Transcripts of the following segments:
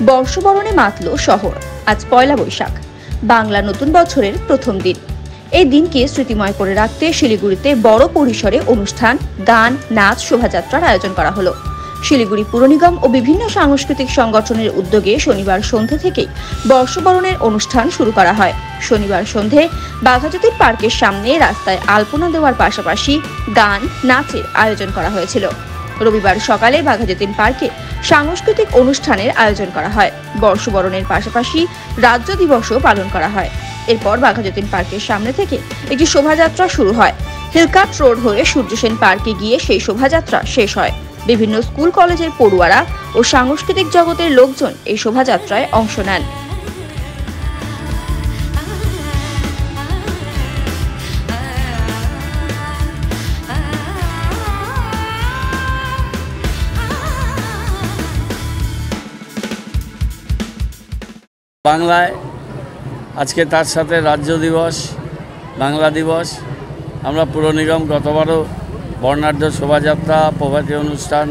বর্ষবরণে মাতল শহর। আজ পয়লা বৈশাখ, বাংলা নতুন বছরের প্রথম দিন। এই দিনকে স্মৃতিময় করে রাখতে শিলিগুড়িতে বড় পরিসরে অনুষ্ঠান, গান, নাচ, শোভাযাত্রার আয়োজন করা হলো। শিলিগুড়ি পুর নিগম ও বিভিন্ন সাংস্কৃতিক সংগঠনের উদ্যোগে শনিবার সন্ধ্যে থেকেই বর্ষবরণের অনুষ্ঠান শুরু করা হয়। শনিবার সন্ধে বাঘাযতীন পার্কের সামনে রাস্তায় আলপনা দেওয়ার পাশাপাশি গান, নাচের আয়োজন করা হয়েছিল। রবিবার সকালে বাঘাযতীন পার্কে সাংস্কৃতিক অনুষ্ঠানের আয়োজন করা হয়। বর্ষবরণের পাশাপাশি রাজ্য দিবসও পালন করা হয়। এরপর বাঘাযতীন পার্কের সামনে থেকে একটি শোভাযাত্রা শুরু হয়। হিলকাট রোড হয়ে সূর্যসেন পার্কে গিয়ে সেই শোভাযাত্রা শেষ হয়। বিভিন্ন স্কুল কলেজের পড়ুয়ারা ও সাংস্কৃতিক জগতের লোকজন এই শোভাযাত্রায় অংশ নেন। বাংলায় আজকে তার সাথে রাজ্য দিবস, বাংলা দিবস। আমরা পুর নিগম গতবারও বর্ণাঢ্য শোভাযাত্রা, প্রভাতী অনুষ্ঠান,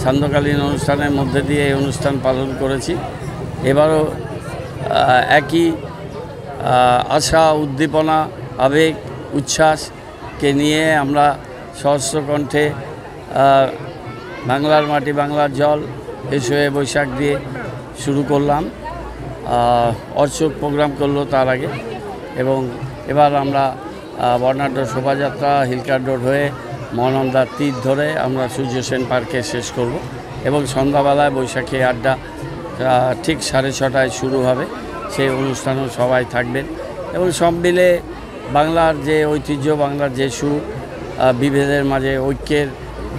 সান্ধ্যকালীন অনুষ্ঠানের মধ্যে দিয়ে এই অনুষ্ঠান পালন করেছি। এবারও একই আশা, উদ্দীপনা, আবেগ, উচ্ছ্বাসকে নিয়ে আমরা সহস্র কণ্ঠে বাংলার মাটি বাংলার জল এসো এ বৈশাখ দিয়ে শুরু করলাম। অর্চক প্রোগ্রাম করলো তার আগে, এবং এবার আমরা বর্ণাঢ্য শোভাযাত্রা হিলকাট রোড হয়ে মহানন্দার তীর ধরে আমরা সূর্যসেন পার্কে শেষ করব, এবং সন্ধ্যাবেলায় বৈশাখী আড্ডা ঠিক 6:30টায় শুরু হবে। সেই অনুষ্ঠানেও সবাই থাকবেন, এবং সব মিলে বাংলার যে ঐতিহ্য, বাংলার যে সুর, বিভেদের মাঝে ঐক্যের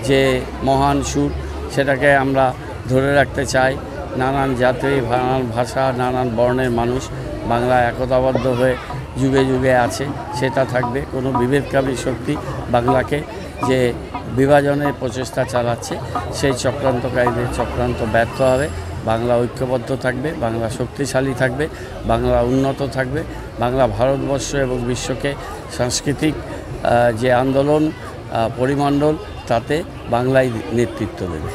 যে মহান সুর, সেটাকে আমরা ধরে রাখতে চাই। নানান জাতি, নানান ভাষা, নানান বর্ণের মানুষ বাংলা একতাবদ্ধ হয়ে যুগে যুগে আছে, সেটা থাকবে। কোনো বিভেদকারী শক্তি বাংলাকে যে বিভাজনের প্রচেষ্টা চালাচ্ছে, সেই চক্রান্তকারীদের চক্রান্ত ব্যর্থ হবে। বাংলা ঐক্যবদ্ধ থাকবে, বাংলা শক্তিশালী থাকবে, বাংলা উন্নত থাকবে। বাংলা ভারতবর্ষ এবং বিশ্বকে সাংস্কৃতিক যে আন্দোলন, পরিমণ্ডল, তাতে বাংলাই নেতৃত্ব দেবে।